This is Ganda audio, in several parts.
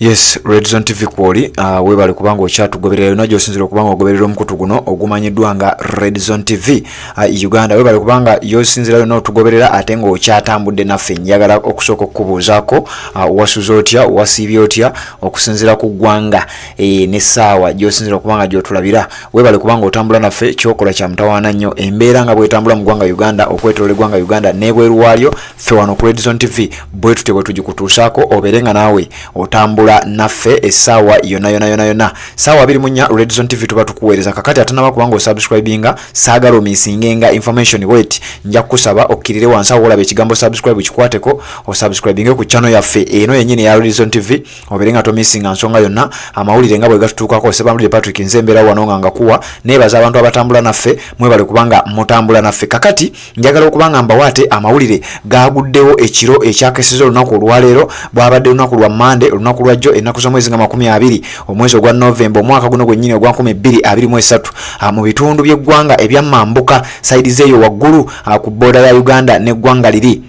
Yes, Red Zone TV kwoli webale kubanga okyatugoberera najo osinzira kubanga ogoberera omukutu guno ogumanyiddwa nga Red Zone TV Uganda webale kubanga yosinzira no tugoberera ate ngo okyatambudde naffe njagala okusooka okubuuzaako wasuza otya wasibye otya okusinzira ku ggwanga ne saawa yosinzira kubanga gyotulabira webale kubanga otambula naffe kyokola kya mutawaana nnyo embeera nga bwetambula mu ggwanga Uganda okwetolera eggwanga Uganda nebweru waalyo ffe wano ku Red Zone TV bwe tutebwe tugikutuusaako obeerenga naawe otambula naffe essaawa yonna saawa 24 Red Zone TV tuba tukuweereza kakati atanaba kubanga osubscribinga saagala omisingenga information wait nja kusaba okkirire wansi awo olaba ekigambo subscribe kikwateko osubscribinge ku channel yaffe eno yennyini ya Red Zone TV obeerenga tomisinga nsonga yonna amawulire nga bwe gatutuukako Sebamulire Patrick nzembera wano nga nkuwa nebaza abantu abatambula naffe mwebale kubanga mutambula naffe kakati njagala okubanga mbawaate amawulire gaaguddewo ekiro ekyakeseza olunaku olwaleero bwabadde olunaku lwa Monday olunaku lwa ennaku z'omwezi nga 20 omwezi ogwa November omwaka guno gwennyini ogwa 2023 mu bitundu by'eggwanga ebyamambuka saidi zeeyo waggulu ku booda ya Uganda n'eggwanga liri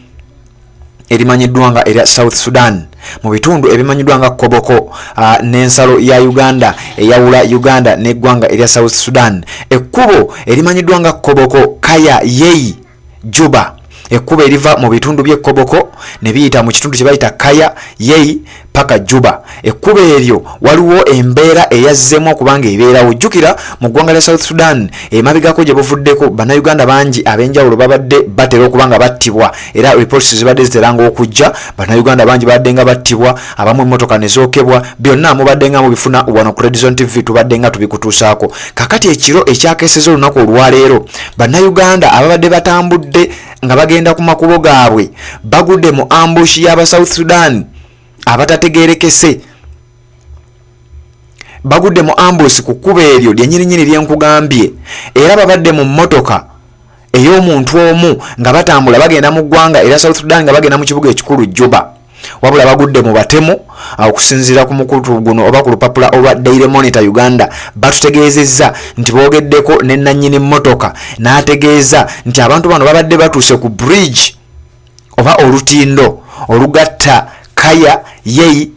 erimanyiddwa nga erya South Sudan mu bitundu ebimanyiddwa nga Koboko n'ensalo ya Uganda eyawula Uganda n'eggwanga erya South Sudan ekkubo erimanyiddwa nga Koboko Kaya Yei Juba ekkubo eriva mu bitundu by'e Koboko ne biyita mu kitundu kye bayita Kaya Yei paka Juba ekkubo eryo waliwo embeera eyazzemu okubanga ebeerawo jjukira mu ggwanga lya South Sudan emabigako gye buvuddeko bannayuganda bangi ab'enjawulo babadde batera okubanga battibwa era reports zibadde ziteranga okujja bannayuganda bangi babadde nga battibwa abamu emmotoka ne zookebwa byonna mubadde nga mubifuna wano ku Red Zone TV tubadde nga tubikutuusaako kakati ekiro ekyakeseza olunaku olwaleero bannayuganda ababadde batambudde nga bagenda ku makubo gaabwe bagudde mu ambush y'aba South Sudan abatategerekese bagudde mu ambush ku kkubo eryo lyennyininyini lyenkugambye era babadde mu mmotoka ey'omuntu omu nga batambula bagenda mu ggwanga era South Sudan nga bagenda mu kibuga ekikulu Juba wabula bagudde mu batemu okusinziira ku mukutu guno oba ku lupapula olwa Daily Monitor Uganda batutegeezezza nti boogeddeko ne nannyini mmotoka n'ategeeza nti abantu bano babadde batuuse ku bridge oba olutindo olugatta Kaya Yei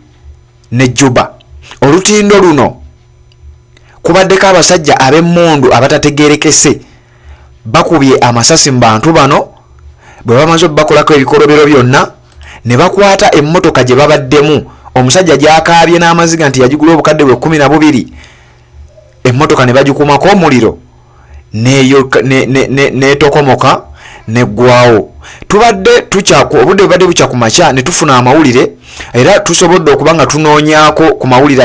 ne Juba olutindo luno kubaddeko abasajja ab'emmundu abatategerekese bakubye amasasi mu bantu bano bwe bamaze bakolako ebikolobero byonna ne bakwata emmotoka gye babaddemu omusajja gyakaabye n'amaziga nti yagigula obukadde bwe 12 emmotoka ne bagikumako omuliro n'etokomoka neggwawo tubadde obudde bubadde bukya ku makya ne tufuna amawulire era tusobodde okubanga tunoonyaako ku mawulire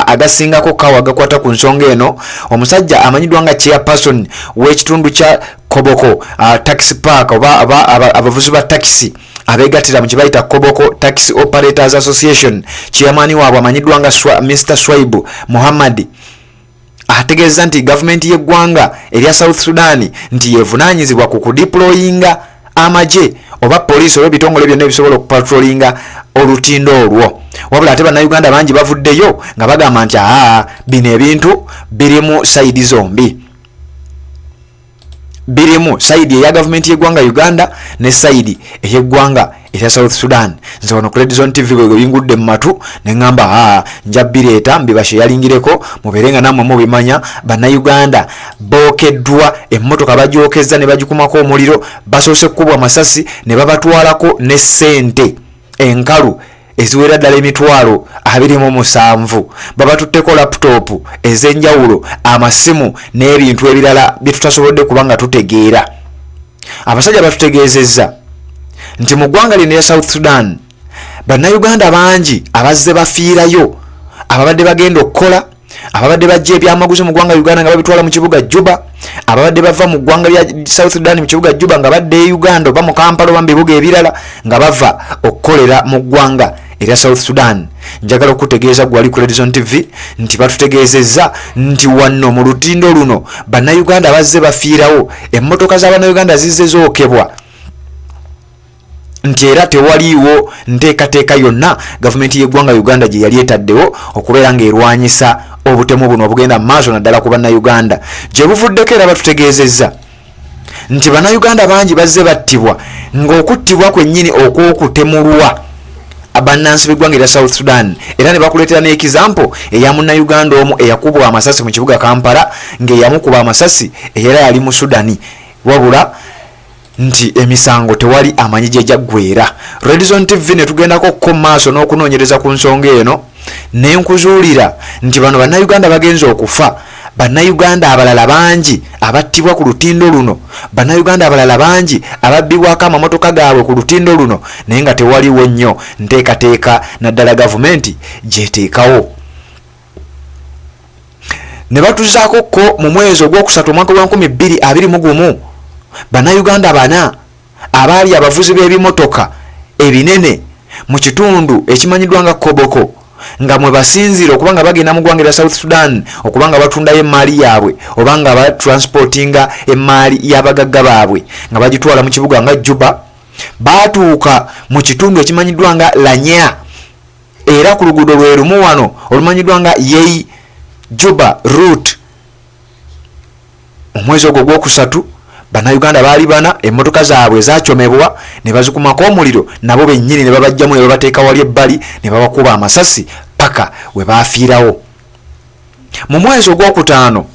agasingako kawa agakwata ku nsonga eno omusajja amanyiddwa nga chairperson w'ekitundu kya Koboko taxi park oba abavuzi ba taxi abeegattira mu kibayita Koboko Taxi Operators Association chairman waabwe amanyiddwa nga Mr. Swaibu Muhammad ategeeza nti gavumenti y'eggwanga erya South Sudan nti yevunaanyizibwa ku kudeployinga amagye oba poliisi oba ebitongole byonna ebisobola okupatrolinga olutindo olwo wabula ate bannayuganda bangi bavuddeyo nga bagamba nti bino ebintu birimu sayidi zombi birimu sayidi eya gavumenti y'eggwanga Uganda ne sayidi ey'eggwanga erya South Sudan nze wano ku Red Zone TV bwe bingudde mu matu ne ngamba nja bireeta mbibashe yalingireko mubeerenga nammwe mubimanya bannayuganda bookeddwa emmotoka bagyokeza ne bagikumako omuliro basoose kkubwa amasasi ne babatwalako ne ssente enkalu eziwera ddala emitwalo 27 babatutteko laputopu ez'enjawulo amasimu n'ebintu ebirala bye tutasobodde kubanga tutegeera abasajja batutegeezezza nti mu ggwanga lino ya South Sudan bannayuganda bangi abazze bafiirayo ababadde bagenda okukola ababadde bajja ebyamaguzi mu ggwanga Uganda nga babitwala mu kibuga Juba ababadde bava mu ggwanga lya South Sudan mu kibuga Juba nga badde Uganda oba mu Kampala oba mu bibuga ebirala nga bava okukolera mu ggwanga erya South Sudan njagala okutegeeza gwali ku Red Zone TV nti batutegeezezza nti wano mu lutindo luno bannayuganda bazze bafiirawo emmotoka z'abannayuganda zizze zookebwa nti era tewaliiwo nteekateeka yonna gavumenti y'eggwanga Uganda gye yali etaddewo okubeera ng'erwanyisa obutemu buno obugenda mu maaso naddala ku bannayuganda gye buvuddeko era batutegeezezza nti bannayuganda bangi bazze battibwa ng'okuttibwa kwennyini okw'okutemulwa abannansi b'eggwanga erya South Sudan era ne bakuleetera n'example eya munnayuganda omu eyakubwa amasasi mu kibuga Kampala ng'eyamukuba amasasi era yali mu Sudani wabula nti emisango tewali amanyi gye jaggwera. Red Zone TV ne tugendako ko maaso n'okunoonyereza ku nsonga eno ne nkuzuulira nti bano bannayuganda bagenze okufa, bannayuganda abalala bangi abattibwa ku lutindo luno, bannayuganda abalala bangi ababbibwako amamotoka gaabwe ku lutindo luno, naye nga tewaliwo nnyo nteekateeka naddala gavumenti gyeteekawo. Ne batuzaako ko mu mwezi ogwokusatu omwaka gwa 2021 bannayuganda 4 abaali abavuzi b'ebimotoka ebinene mu kitundu ekimanyiddwa nga Koboko nga mwe basinzira okubanga bagenda mu ggwanga lya South Sudan okubanga batundayo emmaali yaabwe oba nga batransportinga emmaali y'abagagga baabwe nga bagitwala mu kibuga nga Juba, baatuuka mu kitundu ekimanyiddwa nga Lanya era ku luguudo lwe lumu wano olumanyiddwa nga Yei Juba route. Omwezi ogwo gwokusatu bannayuganda baali 4 emmotoka zaabwe zakyomebwa ne bazikumako omuliro, nabo bennyini ne babajjamu ne babateeka wali ebbali ne babakuba amasasi paka we baafiirawo. Mu mwezi ogwokutaano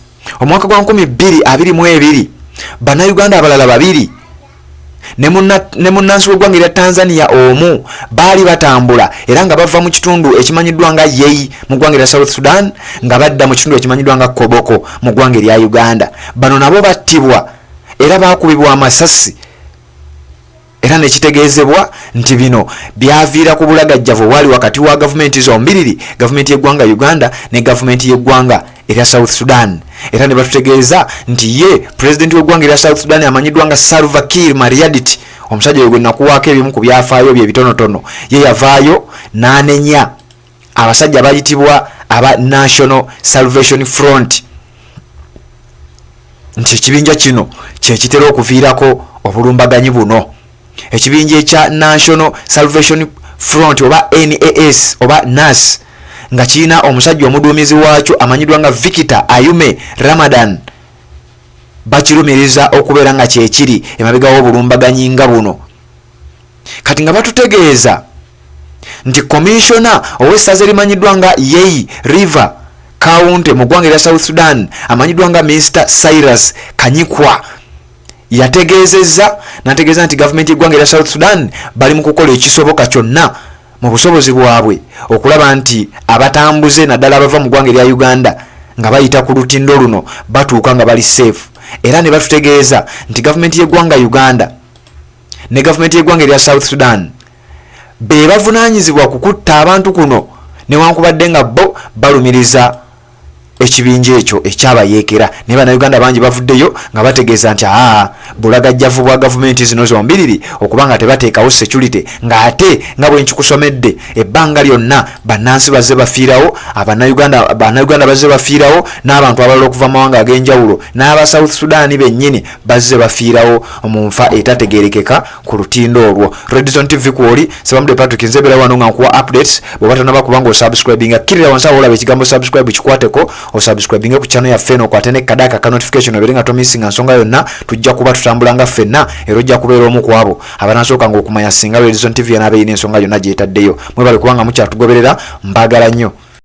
omwaka gwa 2022 bannayuganda abalala 2 ne munnansi w'eggwanga erya Tanzania omu baali batambula era nga bava mu kitundu ekimanyiddwa nga Yei mu ggwanga erya South Sudan nga badda mu kitundu ekimanyiddwa nga Koboko mu ggwanga erya Uganda. Bano nabo battibwa era baakubibwa amasasi era nekitegeezebwa nti bino byaviira ku bulagajjavu bwali wakati wa gavumenti zombiriri, gavumenti y'eggwanga Uganda ne gavumenti y'eggwanga erya South Sudan. Era ne batutegeeza nti ye pulezidenti w'eggwanga erya South Sudan amanyiddwa nga Salva Kiir Mayardit, omusajja oyo gwe nakuwaako ebimu ku byafaayo bye bitonotono, ye yavaayo n'anenya abasajja bayitibwa aba National Salvation Front nti ekibinja kino kyekitera okuviirako obulumbaganyi buno. Ekibinja ekya National Salvation Front oba NAS oba NAS nga kirina omusajja omuduumizi waakyo amanyiddwa nga Victor Ayume Ramadan, bakirumiriza okubeera nga kyekiri emabega w'obulumbaganyi nga buno. Kati nga batutegeeza nti komishona ow'essaza erimanyiddwa nga Yei River County mu ggwanga erya South Sudan amanyiddwa nga Mr. Cyrus Kanyikwa yategeezezza nategeeza nti gavumenti y'eggwanga erya South Sudan bali mu kukola ekisoboka kyonna mu busobozi bwabwe okulaba nti abatambuze naddala abava mu ggwanga erya Uganda nga bayita ku lutindo luno batuuka nga bali safe. Era ne batutegeeza nti gavumenti y'eggwanga Uganda ne gavumenti y'eggwanga erya South Sudan be bavunaanyizibwa kukutta abantu kuno newankubadde nga bo balumiriza ekibinja ekyo ekyabayeekera. Ne bannayuganda bangi bavuddeyo nga bategeeza nti bulagajjavu bwa gavumenti zino zombiriri okubanga tebateekawo security ng'ate nga bwe nkikusomedde ebbanga lyonna bannansi bazze bafiirawo, bannayuganda bazze bafiirawo, n'abantu abalala okuva mawanga ag'enjawulo n'aba South Sudan bennyini bazze bafiirawo mu nfa etategeerekeka ku lutindo olwo. Red Zone TV kwoli Sebamudde Patrick nzebera wano nga nkuwa updates bw'oba tonnaba kubanga osubscribinga kirira wansi awo olaba ekigambo subscribe kikwateko osubscribinge ku channel ya ffeno kwate ne kadaka ka notification oberenga tomisinga nsonga yonna tujja kuba tutambulanga ffenna era ojja kubeera omu ku abo abanasooka nga okumanya singa Red Zone TV yanaabe yina ensonga yonna gyetaddeyo. Mwebale kubanga mukyatugoberera, mbaagala nnyo.